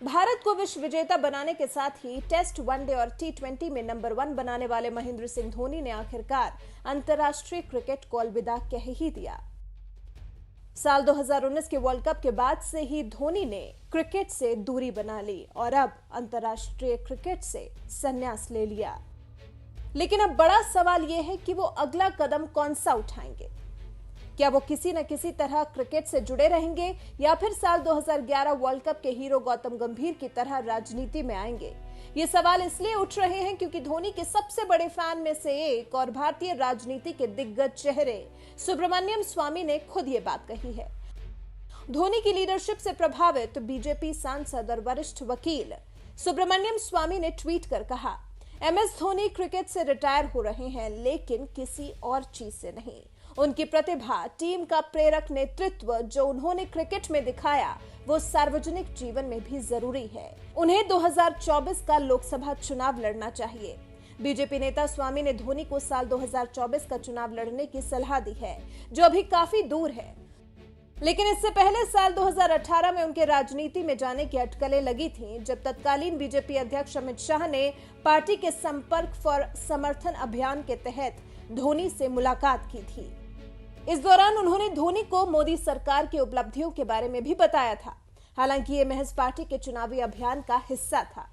भारत को विश्व विजेता बनाने के साथ ही टेस्ट, वनडे और टी20 में नंबर 1 बनाने वाले महेंद्र सिंह धोनी ने आखिरकार अंतर्राष्ट्रीय क्रिकेट को अलविदा कह ही दिया। साल 2019 के वर्ल्ड कप के बाद से ही धोनी ने क्रिकेट से दूरी बना ली और अब अंतर्राष्ट्रीय क्रिकेट से संन्यास ले लिया। लेकिन अब बड़ा सवाल यह है कि वो अगला कदम कौन सा उठाएंगे। क्या वो किसी न किसी तरह क्रिकेट से जुड़े रहेंगे या फिर साल 2011 वर्ल्ड कप के हीरो गौतम गंभीर की तरह राजनीति में आएंगे। ये सवाल इसलिए उठ रहे हैं क्योंकि धोनी के सबसे बड़े फैन में से एक और भारतीय राजनीति के दिग्गज चेहरे सुब्रमण्यम स्वामी ने खुद ये बात कही है। धोनी की लीडरशिप से प्रभावित बीजेपी सांसद और वरिष्ठ वकील सुब्रमण्यम स्वामी ने ट्वीट कर कहा, MS धोनी क्रिकेट से रिटायर हो रहे हैं, लेकिन किसी और चीज से नहीं। उनकी प्रतिभा, टीम का प्रेरक नेतृत्व जो उन्होंने क्रिकेट में दिखाया, वो सार्वजनिक जीवन में भी जरूरी है। उन्हें 2024 का लोकसभा चुनाव लड़ना चाहिए। बीजेपी नेता स्वामी ने धोनी को साल 2024 का चुनाव लड़ने की सलाह दी है, जो अभी काफी दूर है। लेकिन इससे पहले साल 2018 में उनके राजनीति में जाने की अटकलें लगी थीं, जब तत्कालीन बीजेपी अध्यक्ष अमित शाह ने पार्टी के संपर्क फॉर समर्थन अभियान के तहत धोनी से मुलाकात की थी। इस दौरान उन्होंने धोनी को मोदी सरकार की उपलब्धियों के बारे में भी बताया था। हालांकि ये महज पार्टी के चुनावी अभियान का हिस्सा था।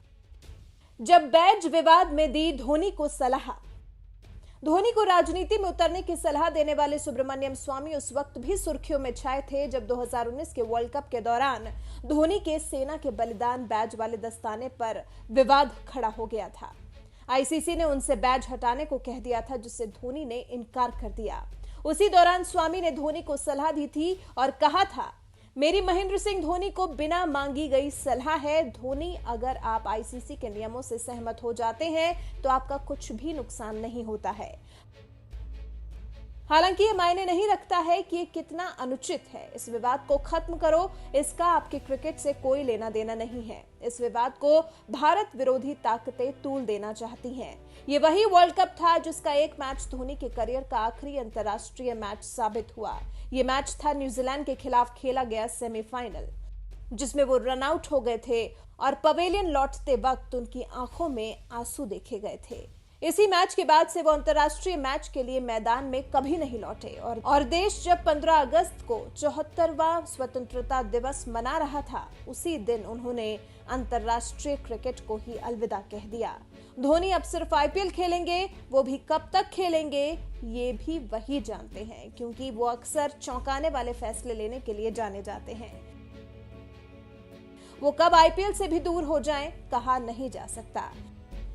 जब बैज विवाद में दी धोनी को सलाह, धोनी को राजनीति में उतरने की सलाह देने वाले सुब्रमण्यम स्वामी उस वक्त भी सुर्खियों में छाए थे जब 2019 के वर्ल्ड कप के दौरान धोनी के सेना के बलिदान बैज वाले दस्ताने पर विवाद खड़ा हो गया था। ICC ने उनसे बैज हटाने को कह दिया था, जिससे धोनी ने इनकार कर दिया। उसी दौरान स्वामी ने धोनी को सलाह दी थी और कहा था, मेरी महेंद्र सिंह धोनी को बिना मांगी गई सलाह है। धोनी, अगर आप ICC के नियमों से सहमत हो जाते हैं तो आपका कुछ भी नुकसान नहीं होता है। हालांकि ये मायने नहीं रखता है कि ये कितना अनुचित है। इस विवाद को खत्म करो, इसका आपके क्रिकेट से कोई लेना देना नहीं है। इस विवाद को भारत विरोधी ताकतें तूल देना चाहती हैं। ये वही वर्ल्ड कप था जिसका एक मैच धोनी के करियर का आखिरी अंतर्राष्ट्रीय मैच साबित हुआ। ये मैच था न्यूजीलैंड के खिलाफ खेला गया सेमीफाइनल, जिसमें वो रन आउट हो गए थे और पवेलियन लौटते वक्त उनकी आंखों में आंसू देखे गए थे। इसी मैच के बाद से वो अंतर्राष्ट्रीय मैच के लिए मैदान में कभी नहीं लौटे और देश जब 15 अगस्त को 74वां स्वतंत्रता दिवस मना रहा था, उसी दिन उन्होंने अंतर्राष्ट्रीय क्रिकेट को ही अलविदा कह दिया। धोनी अब सिर्फ IPL खेलेंगे, वो भी कब तक खेलेंगे ये भी वही जानते हैं, क्योंकि वो अक्सर चौंकाने वाले फैसले लेने के लिए जाने जाते हैं। वो कब IPL से भी दूर हो जाएं, कहा नहीं जा सकता।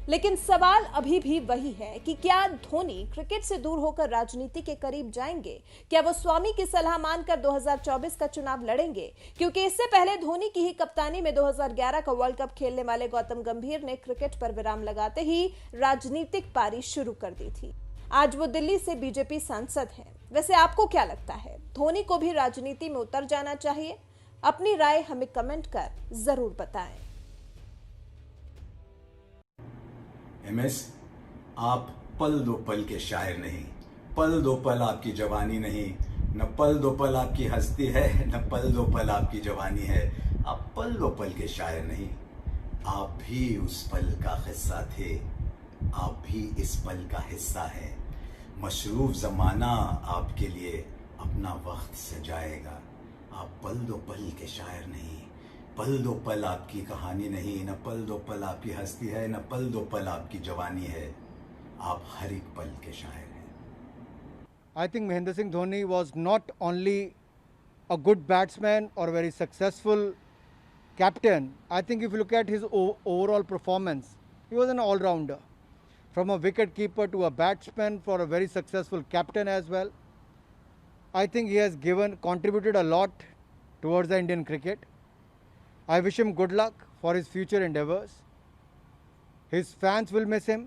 लेकिन सवाल अभी भी वही है कि क्या धोनी क्रिकेट से दूर होकर राजनीति के करीब जाएंगे? क्या वो स्वामी की सलाह मानकर 2024 का चुनाव लड़ेंगे? क्योंकि इससे पहले धोनी की ही कप्तानी में 2011 का वर्ल्ड कप खेलने वाले गौतम गंभीर ने क्रिकेट पर विराम लगाते ही राजनीतिक पारी शुरू कर दी थी। आज वो दिल्ली से बीजेपी सांसद हैं। वैसे आपको क्या लगता है, धोनी को भी राजनीति में उतर जाना चाहिए? अपनी राय हमें कमेंट कर जरूर बताएं। MS, आप पल दो पल के शायर नहीं, पल दो पल आपकी जवानी नहीं, न पल दो पल आपकी हस्ती है, न पल दो पल आपकी जवानी है। आप पल दो पल के शायर नहीं, आप भी उस पल का हिस्सा थे, आप भी इस पल का हिस्सा है। मशरूफ ज़माना आपके लिए अपना वक्त सजाएगा। आप पल दो पल के शायर नहीं, पल दो पल आपकी कहानी नहीं, न पल दो पल आपकी हस्ती है, न पल दो पल आपकी जवानी है। आप हर एक पल के शायर हैं। I think Mahendra Singh Dhoni was not only a good batsman or a very successful captain. I think if you look at his overall performance, he was an all-rounder. From a wicket keeper to a batsman, for a very successful captain as well. I think he has contributed a lot towards the Indian cricket. I wish him good luck for his future endeavours. His fans will miss him,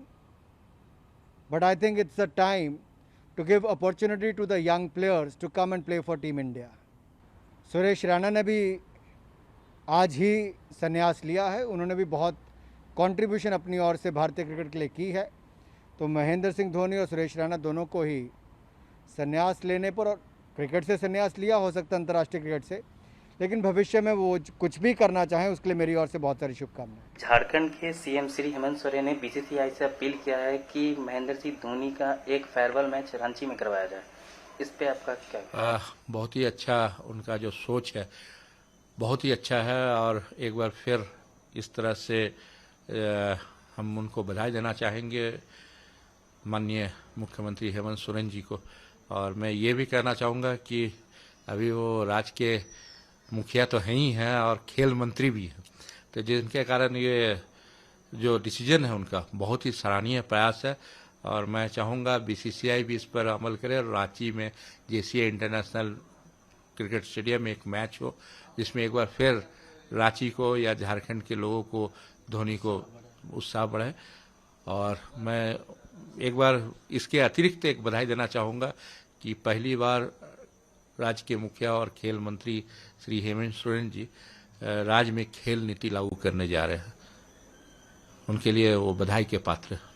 but I think it's the time to give opportunity to the young players to come and play for Team India. Suresh Raina ने भी आज ही संन्यास लिया है। उन्होंने भी बहुत contribution अपनी ओर से भारतीय क्रिकेट के लिए की है। तो महेंद्र सिंह धोनी और सुरेश रैना दोनों को ही संन्यास लेने पर, और क्रिकेट से संन्यास लिया, हो सकता है अंतर्राष्ट्रीय क्रिकेट से, लेकिन भविष्य में वो कुछ भी करना चाहें उसके लिए मेरी ओर से बहुत सारी शुभकामनाएं। झारखंड के सीएम श्री हेमंत सोरेन ने बीसीसीआई से अपील किया है कि महेंद्र सिंह धोनी का एक फेयरवेल मैच रांची में करवाया जाए, इस पे आपका क्या? बहुत ही अच्छा उनका जो सोच है बहुत ही अच्छा है, और एक बार फिर इस तरह से हम उनको बधाई देना चाहेंगे माननीय मुख्यमंत्री हेमंत सोरेन जी को। और मैं ये भी कहना चाहूँगा कि अभी वो राज्य के मुखिया तो हैं ही हैं और खेल मंत्री भी हैं, तो जिनके कारण ये जो डिसीजन है उनका बहुत ही सराहनीय प्रयास है। और मैं चाहूँगा बीसीसीआई भी इस पर अमल करे और रांची में जेसीए इंटरनेशनल क्रिकेट स्टेडियम में एक मैच हो जिसमें एक बार फिर रांची को या झारखंड के लोगों को धोनी को उत्साह बढ़े। और मैं एक बार इसके अतिरिक्त एक बधाई देना चाहूँगा कि पहली बार राज्य के मुखिया और खेल मंत्री श्री हेमंत सोरेन जी राज्य में खेल नीति लागू करने जा रहे हैं, उनके लिए वो बधाई के पात्र हैं।